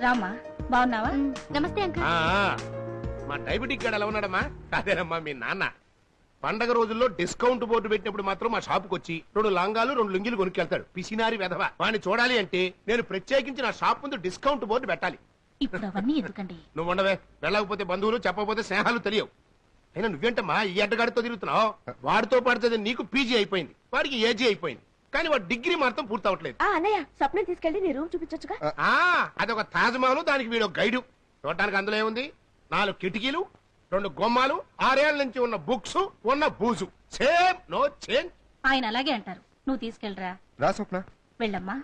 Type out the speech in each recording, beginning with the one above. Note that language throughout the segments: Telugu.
రామా, బాగున్నావా? నమస్తే అంకుల్. మా డయాబెటిక్ గాడు ఎలా ఉన్నాడమ్మా? అదేనమ్మా మీ నాన్న. పండగ రోజుల్లో డిస్కౌంట్ బోర్డు పెట్టినప్పుడు మాత్రం మా షాపుకి వచ్చి 2 లాంగాలు 2 లుంగీలు కొనుక్కెళ్తాడు. పిసినారి వెధవ. వాడిని చూడాలి అంటే నేను ప్రత్యేకించి నా షాప్ ముందు డిస్కౌంట్ బోర్డు పెట్టాలి. ఇప్పుడు అవన్నీ ఎందుకండి? నువ్వు ఉండవే. వెళ్ళకపోతే బంధువులు, చెప్పకపోతే స్నేహాలు తెలియవు. అయినా నువ్వేంటమ్మా ఈ అడ్డగాడితో తిరుగుతున్నావు? వాడితో పాడుతుంది నీకు పీజీ అయిపోయింది, వాడికి ఏజీ అయిపోయింది, కానీ వాడు డిగ్రీ మాత్రం పూర్తవట్లేదు. అన్నయ్య స్వప్నం తీసుకెళ్ళి నీ రూమ్ చూపించొచ్చుగా. అదొక తాజ్మహల్, దానికి వీడు గైడు. చూడటానికి అందులో ఏముంది? 4 కిటికీలు, 2 గుమ్మాలు, 6 ఏళ్ల నుంచి ఉన్న బుక్స్, ఉన్న బూజు. Same, no change. ఆయన అలాగే అంటారు. నువ్వు తీసుకెళ్ళరా. రా స్వప్న. వెళ్ళమ్మా.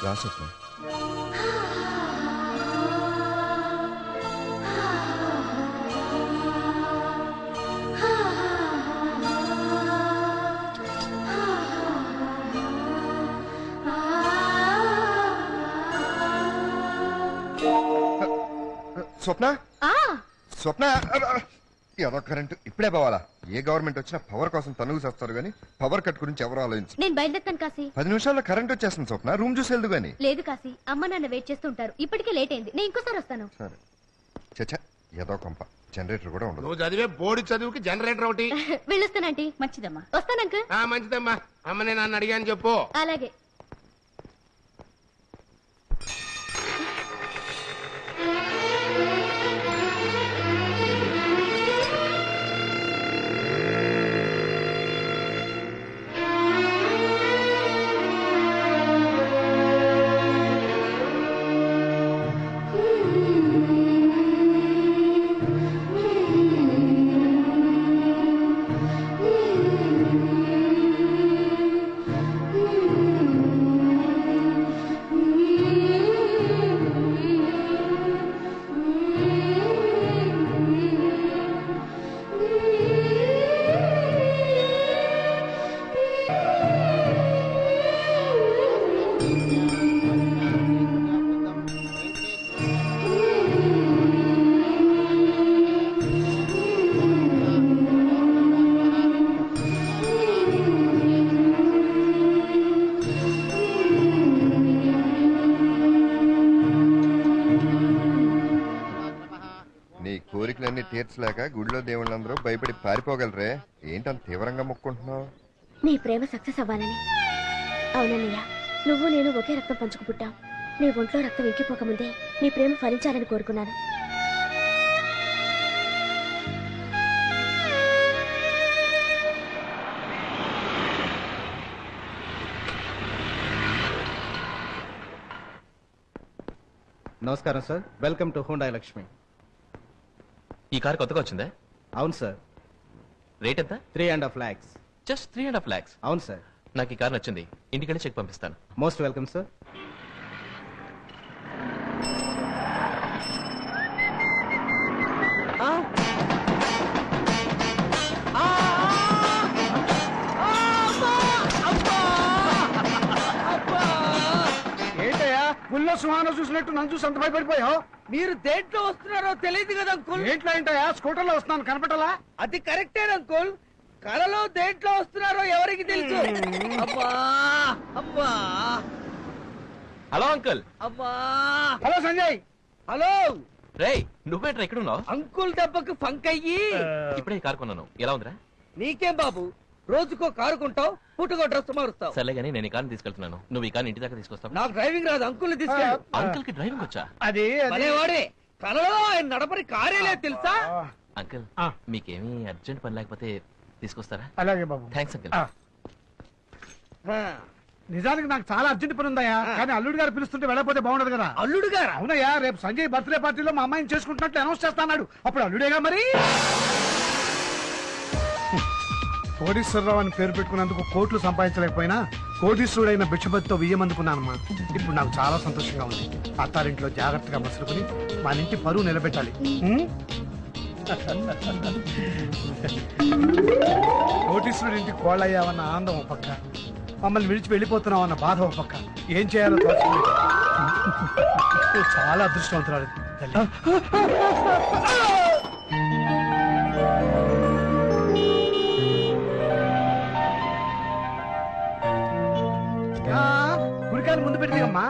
రా స్వప్న. స్వప్న, స్వప్న, ఏదో కరెంట్ ఇప్పుడే పోవాలా? ఏ గవర్నమెంట్ వచ్చినా పవర్ కోసం తనుగు చేస్తారు గానీ పవర్ కట్ గురించి ఎవరు ఆలోచించు. నేను బయలుదేరుతాను కాశీ. 10 నిమిషాల్లో కరెంట్ వచ్చేస్తుంది స్వప్న. రూమ్ చూసి వెళ్దు గానీ. లేదు కాశీ, అమ్మ నాన్న వెయిట్ చేస్తుంటారు. ఇప్పటికే లేట్ అయింది. నేను ఇంకోసారి వస్తాను. సరే. చచ్చా, ఏదో కొంప. జనరేటర్ కూడా ఉండదు. నువ్వు చదివే బోర్డు చదువుకి జనరేటర్ ఒకటి. వెళ్ళొస్తానంటీ. మంచిదమ్మా. వస్తాను అంకుల్. మంచిదమ్మా. అమ్మ నేను నన్ను అడిగాను చెప్పు. అలాగే. కోరికలన్నీ తీర్చలేక గుడిలో దేవుళ్ళందరూ భయపడి పారిపోగలరే. ఏంటంత తీవ్రంగా మొక్కుంటున్నావు? నీ ప్రేమ సక్సెస్ అవ్వాలని. అవునన్నయ్య, నువ్వు నేను ఒకే రక్తం పంచుకు పుట్టాం. నీ ఒంట్లో రక్తం ఇంకిపోకముందే నీ ప్రేమ ఫలించాలని కోరుకున్నాను. నమస్కారం sir. Welcome to Honda Lakshmi. ఈ కార్ కొత్తగా వచ్చిందా? అవును సార్. రేట్ ఎంత? 3.5 lakhs. Just 3.5 lakhs. అవును సార్. నాకు ఈ కార్ నచ్చింది. ఇంటికెళ్ళి చెక్ పంపిస్తాను. Most welcome sir. ఏంటయ్యా గుళ్ళో సుహాన చూసినట్టు నన్ను చూసి అంత భయపడిపోయావు? మీరు దేంట్లో వస్తున్నారో తెలియదు కదా అంకుల్. ఏంట్లో ఏంటయ్యా? స్కూటర్ లో వస్తున్నాను, కనపడాలా? అది కరెక్టే అంకుల్. కళలో దేంట్లో వస్తున్నారో ఎవరికి తెలుసు? అమ్మా అమ్మా హలో అంకుల్. అమ్మా. హలో సంజయ్. హలో రేయ్, నువ్వేంట్రా ఇక్కడ ఉన్నావు? అంకుల్ దెబ్బకు ఫంక్ అయ్యి ఇప్పుడే ఈ కార్ కొన్నాను. ఎలా ఉందిరా? నీకేం బాబు, రోజుకో కారు కొంటావు, పుట్టుకో డ్రెస్ మారుస్తావు. సర్లే గానీ నేను ఈ కార్ తీసుకెళ్తున్నాను. నువ్వు ఈ కార్ ఇంటి దాకా తీసుకొస్తావు? నాకు డ్రైవింగ్ రాదు, అంకుల్ తీసుకెళ్ళు. అంకుల్ కి డ్రైవింగ్ వచ్చా? అది వాడే కళలో ఆయన నడపని కారే లేదు తెలుసా? అంకుల్ మీకేమీ అర్జెంట్ పని లేకపోతే తీసుకొస్తారా? అలాగే బాబు. Thanks uncle. నిజానికి నాకు చాలా అర్జెంట్ పని ఉందయ్యా, కానీ అల్లుడు గారు పిలుస్తుంటే వెళ్ళకపోతే బాగుండదు కదా. అల్లుడు గారు? అవునయ్యా, రేపు సంజయ్ బర్త్డే పార్టీలో మా అమ్మాయిని చేసుకుంటున్నట్లు అనౌన్స్ చేస్తాడు. అప్పుడు అల్లుడేగా మరి. కోటీశ్వరరావు అని పేరు పెట్టుకున్నందుకు కోట్లు సంపాదించలేకపోయినా కోటీశ్వరుడైన భిక్షపతితో వియ్యమందుకున్నానమ్మా. ఇప్పుడు నాకు చాలా సంతోషంగా ఉంది. అత్తారింట్లో జాగ్రత్తగా మసులుకుని మన ఇంటి పరువు నిలబెట్టాలి. కోటీశ్వరుడి ఇంటికి కోళ్ళయ్యావన్న ఆనందం ఒక పక్క, మమ్మల్ని విడిచి వెళ్ళిపోతున్నావన్న బాధ ఒక పక్క. ఏం చేయాలో తోచలేదు. చాలా అదృష్టవంతురాలు తల్లి. ఆ, కుడికాలు ముందు పెట్టి దిగమ్మా.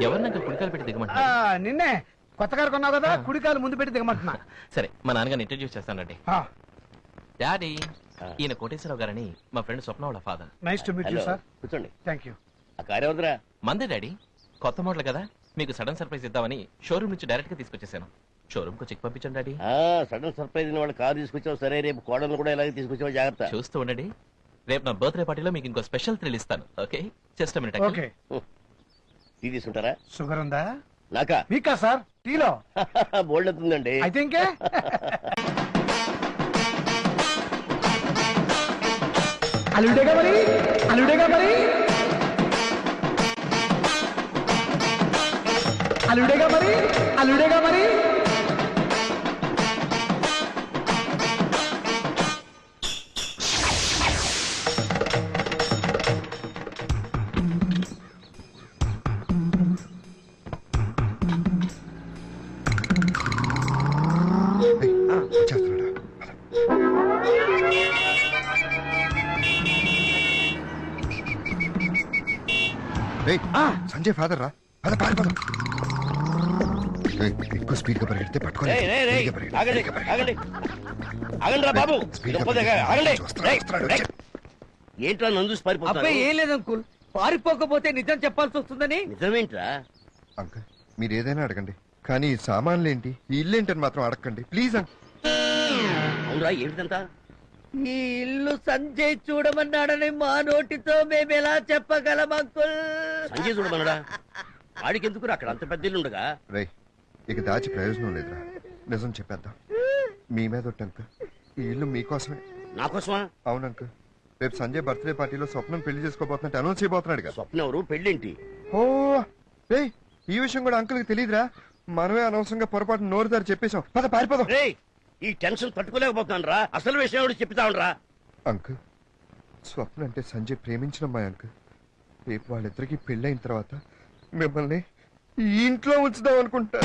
ఎవరిని అంకుల్ కుడికాలు పెట్టి ఆ, దిగమంటారు? నిన్నే కొత్త కారు కొన్నావు కదా, కుడికాలు ముందు పెట్టి దిగమంటున్నా. సరే మా నాన్నగారిని ఇంట్రడ్యూస్ చేస్తానండి. ఆ, డాడీ, ఈయన కోటేశ్వరరావు గారని మా ఫ్రెండ్ స్వప్న వాళ్ళ father. Nice to meet you sir. కూర్చోండి. Thank you. ఆ కారు ఎవరిదిరా? మందే డాడీ, కొత్త మోడల్ కదా, మీకు సడన్ సర్ప్రైజ్ ఇద్దామని షోరూమ్ నుంచి డైరెక్ట్ గా తీసుకొచ్చేసాను. షోరూమ్ కు చెక్ పంపించండి డాడీ. సడన్ సర్ప్రైజ్ వాళ్ళు కారు తీసుకొచ్చావు సరే, రేపు కోడలు కూడా ఇలాగే తీసుకొచ్చావు, జాగ్రత్త. చూస్తూ ఉండండి, రేపు నా బర్త్డే పార్టీలో మీకు ఇంకో స్పెషల్ థ్రిల్ ఇస్తాను. Okay, just minute. Okay. Tea తీసుకుంటారా? షుగర్ ఉందా? నాకా? మీకా సార్? టీలో బోల్డ్ అవుతుందండి. అయితే ఇంకే అల్లుడేగా మరి, అల్లుడేగా మరి, అల్లుడేగా మరి, అల్లుడేగా మరి. ఏయ్, వచ్చేస్తున్నాడా? ఏయ్, సంజయ్ ఫాదర్ రా, పద పారిపోదాం. ఏయ్, ఎక్కువ స్పీడ్ గా పరిగెడితే పట్టుకోండి. రేయ్, రేయ్, రేయ్, ఆగండి, ఆగండి. ఆగండి రా బాబు. ఆగండి. రేయ్, ఏంట్రా నందు అబ్బాయి పారిపోతున్నారు? ఏం లేదు అంకుల్, పారిపోకపోతే నిజం చెప్పాల్సి వస్తుందని. నిజమేంట్రా? అంకుల్ మీరు ఏదైనా అడగండి, కానీ ఈ సామాన్లు ఏంటి, ఈ ఇల్లు ఏంటని మాత్రం అడగండి ప్లీజ్. అవునరా, ఏమిటంతా? ఈ ఇల్లు సంజయ్ చూడమన్నాడని మా నోటితో మేము ఎలా చెప్పగలం అంకుల్? సంజయ్ చూడమన్నాడా? వాడికి ఎందుకు అక్కడ అంత పెద్ద ఇల్లు ఉండగా? రేయ్, ఇక దాచి ప్రయోజనం లేదురా, నిజం చెప్పేద్దాం. మీ మీద ఒట్టు అంకుల్, ఈ ఇల్లు మీకోసమే. నాకోసమా? అవును అంకుల్, రేపు సంజయ్ బర్త్డే పార్టీలో స్వప్నం పెళ్లి చేసుకోబోతున్నట్టు అనౌన్స్ చేయబోతున్నాడు కదా. స్వప్న ఎవరు? పెళ్ళేంటి? ఓ రేయ్, ఈ విషయం కూడా అంకుల్కి తెలియదురా, మనమే అనవసరంగా పొరపాటు నోరు దారి చెప్పేశాం. పద పారిపోదాం. రేయ్, ఈ టెన్షన్ తట్టుకోలేకపోతున్నాను రా. అసలు విషయం ఎవరు చెప్తా ఉండరా? అంకుల్, స్వప్న అంటే సంజయ్ ప్రేమించిన అమ్మాయి అంకుల్. రేపు వాళ్ళిద్దరికి పెళ్ళైన తర్వాత మిమ్మల్ని ఈ ఇంట్లో ఉంచుదాం అనుకుంటా.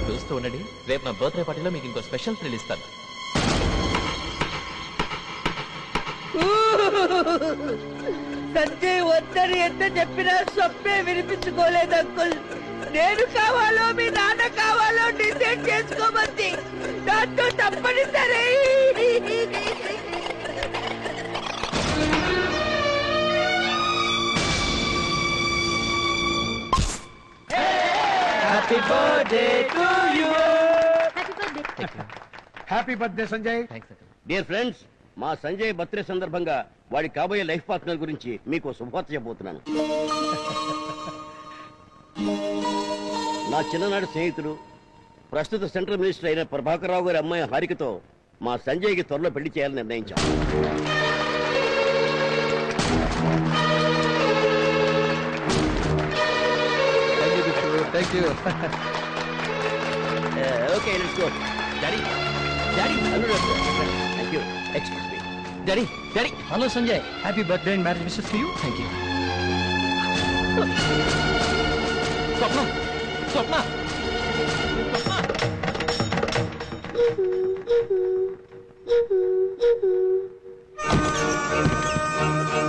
చూస్తూ ఉండండి, రేపు నా బర్త్డే పార్టీలో మీకు ఇంకో స్పెషల్ థ్రిల్ ఇస్తాను. సంజయ్ వద్దని ఎంత చెప్పినా స్వప్నే వినిపించుకోలేదు అంకుల్. నేను కావాలో మీ నాన్న కావాలో డిసైడ్ చేసుకోమంది. దాంతో తప్పనిసరి. Happy birthday Sanjay. Thanks uncle. Dear friends, మా సంజయ్ బర్త్డే సందర్భంగా వాడి కాబోయే లైఫ్ పార్ట్నర్ గురించి మీకు శుభవార్త చెప్పబోతున్నాను. నా చిన్ననాటి స్నేహితుడు, ప్రస్తుత సెంట్రల్ మినిస్టర్ అయిన ప్రభాకర్ రావు గారి అమ్మాయి హారికతో మా సంజయ్కి త్వరలో పెళ్లి చేయాలని నిర్ణయించాం. Okay, let's go. Daddy, daddy, thank you. Excuse me. Daddy, daddy. Hello Sanjay, happy birthday and marriage wishes to you. Thank you. Swapna, Swapna, Swapna.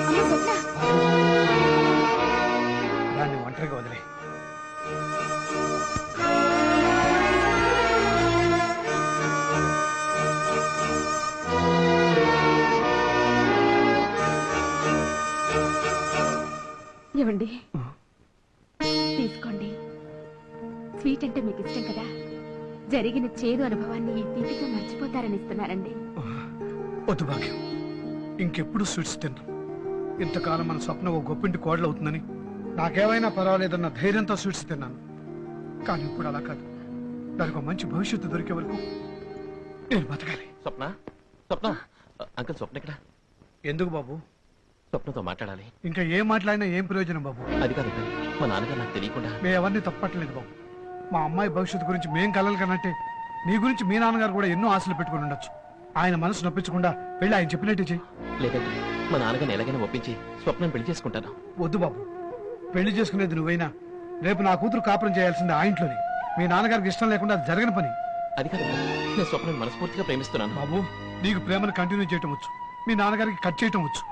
అమ్మ స్వప్న, దాన్ని ఒంటరిగా వదిలే. ఇవ్వండి, తీసుకోండి. స్వీట్ అంటే మీకు ఇష్టం కదా, జరిగిన చేదు అనుభవాన్ని ఈ తీపితో మర్చిపోతారని ఇస్తున్నారండి. వద్దు భాగ్యం, ఇంకెప్పుడు స్వీట్స్ తిన్నాం. ఇంతకాలం మన స్వప్న ఓ గొప్పింటి కోడలు అవుతుందని నాకేమైనా పర్వాలేదన్న ధైర్యంతో స్వీట్స్ తిన్నాను. కానీ ఇప్పుడు అలా కాదు. దానికి ఒక మంచి భవిష్యత్తు దొరికే వరకు నేను బతకాలి. స్వప్న, స్వప్న. అంకుల్, స్వప్న ఇక్కడ. ఎందుకు బాబు? స్వప్నతో మాట్లాడాలి. ఇంకా ఏం మాట్లాడినా ఏం ప్రయోజనం బాబు? అది కాదు అంకుల్, మా నాన్నగారు నాకు తెలియకుండా. మేము ఎవరిని తప్పట్లేదు బాబు. మా అమ్మాయి భవిష్యత్తు గురించి మేం కలలు కన్నట్టే నీ గురించి మీ నాన్నగారు కూడా ఎన్నో ఆశలు పెట్టుకుని ఉండొచ్చు. ఆయన మనసు నొప్పించకుండా వెళ్ళి ఆయన చెప్పినట్టు చెయ్యి. లేదంటే మా నాన్నగారిని ఎలాగైనా ఒప్పించి స్వప్నం పెళ్లి చేసుకుంటాను. వద్దు బాబు, పెళ్లి చేసుకునేది నువ్వైనా రేపు నా కూతురు కాపురం చేయాల్సింది ఆ ఇంట్లోనే. మీ నాన్నగారికి ఇష్టం లేకుండా అది జరగని పని. అది కాదు, నేను స్వప్నం మనస్ఫూర్తిగా ప్రేమిస్తున్నాను. బాబు, నీకు ప్రేమను కంటిన్యూ చేయటం వచ్చు, మీ నాన్నగారికి కట్ చేయటం వచ్చు.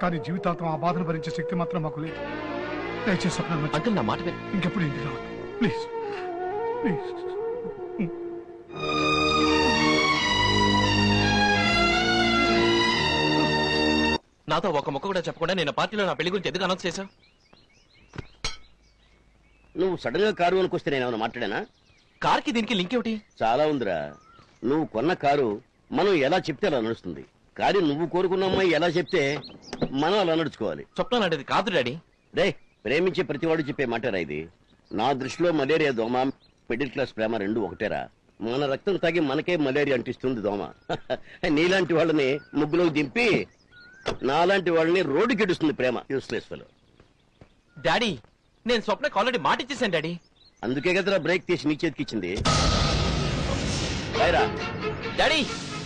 కానీ జీవితాంతం ఆ బాధను భరించే శక్తి మాత్రం మాకు లేదు. దయచేసి స్వప్న అంకుల్ నా మాట విన్ ఇంకెప్పుడు ఇంటికి రావద్దు ప్లీజ్ ప్లీజ్. నాతో ఒక మొక్క కూడా చెప్పకుండా నేను పార్టీలో నా పెళ్లి గురించి ఎందుకు అనౌన్స్ చేశావు? నువ్వు సడన్ గా కారు అనుకొస్తే నేను ఏమైనా మాట్లాడానా? కార్కి దీనికి లింక్ ఏమిటి? చాలా ఉందిరా. నువ్వు కొన్న కారు మనం ఎలా చెప్తే అలా నడుస్తుంది, కానీ నువ్వు కోరుకున్న అమ్మాయి ఎలా చెప్తే మనం అలా నడుచుకోవాలి. స్వప్న లాంటిది కాదు డాడీ. రే, ప్రేమించే ప్రతివాడు చెప్పే మాటరా ఇది. నా దృష్టిలో మలేరియా దోమ, మిడిల్ క్లాస్ ప్రేమ రెండు ఒకటేరా. మన రక్తం తాగి మనకే మలేరియా అంటిస్తుంది దోమ. నీలాంటి వాళ్ళని ముగ్గులోకి దింపి నాలాంటి వాళ్ళని రోడ్డుకి ఇడుస్తుంది ప్రేమ. Useless fellow. డాడీ, నేను స్వప్నకి ఆల్రెడీ మాట ఇచ్చేసాను డాడీ. అందుకే కదరా బ్రేక్ తీసి నీ చేతికి ఇచ్చింది. రైరా. డాడీ,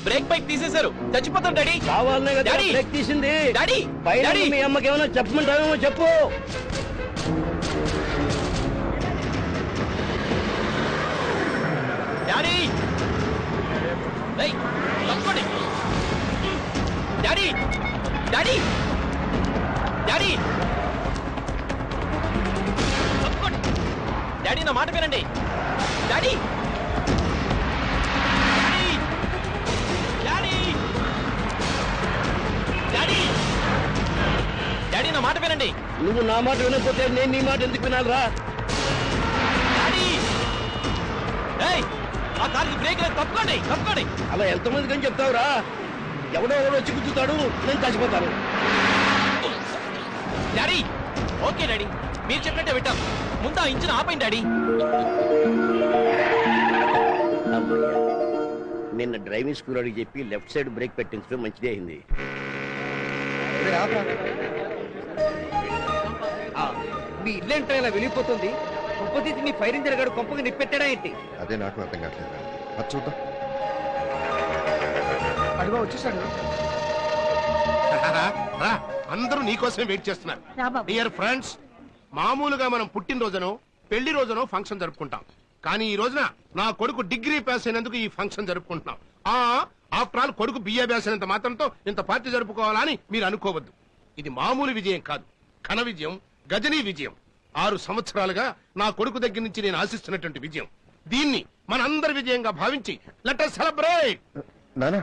బ్రేక్ బైక్ తీసేశారు, చచ్చిపోతాం డాడీ. కావాలనే కదా డాడీ! బ్రేక్ తీసింది. డాడీ! పైన డాడీ! మీ అమ్మకి ఏమైనా చెప్పమంటావేమో చెప్పు. డాడీ! ఏయ్, తప్పుకోండి. డాడీ! డాడీ! డాడీ! తప్పుకోండి. డాడీ, నా మాట వినండి. Daddy! Daddy! Daddy! Daddy! Daddy, నా మాట వినండి. నువ్వు నా మాట వినకపోతే నేను నీ మాట ఎందుకు వినాలిరా? డాడీ! ఏయ్, ఆ కార్కి బ్రేక్ లేదు, తప్పుకోండి, తప్పుకోండి. అలా ఎంతమందికి అని చెప్తావురా? ఎవడో ఎవడో వచ్చి గుద్దుతాడు, నేను చచ్చిపోతాను. డాడీ! ఓకే డాడీ, మీరు చెప్పినట్టే వింటాం. ముందు ఆ ఇంజిన్ ఆపండి డాడీ. అమ్మయ్య. నిన్న డ్రైవింగ్ స్కూల్ అడిగి చెప్పి లెఫ్ట్ సైడ్ బ్రేక్ పెట్టించడం మంచిదే అయింది. మీ ఇల్లేంటో ఇలా వెళ్ళిపోతుంది. కొంపతీసి మీ ఫైర్ ఇంజన్ గారు కొంపగా నిప్పెట్టాడా ఏంటి? అదే నాకు అర్థం కావట్లేదు. అది చూద్దాం. అడిగా వచ్చేసాడు. రా, అందరూ నీకోసమే వెయిట్ చేస్తున్నారు. రా బాబు. డియర్ ఫ్రెండ్స్, మామూలుగా మనం పుట్టినరోజునో పెళ్లి రోజునో ఫంక్షన్ జరుపుకుంటాం. కానీ ఈ రోజున నా కొడుకు డిగ్రీ పాస్ అయినందుకు ఈ ఫంక్షన్ జరుపుకుంటున్నాం. ఆఫ్టర్ ఆల్ కొడుకు బిఏ పాస్ అయినంత మాత్రంతో ఇంత పార్టీ జరుపుకోవాలని మీరు అనుకోవద్దు. ఇది మామూలు విజయం కాదు, ఘన విజయం, గజనీ విజయం. 6 సంవత్సరాలుగా నా కొడుకు దగ్గర నుంచి నేను ఆశిస్తున్నటువంటి విజయం. దీన్ని మనందరి విజయంగా భావించి లెట్ us సెలబ్రేట్. నానా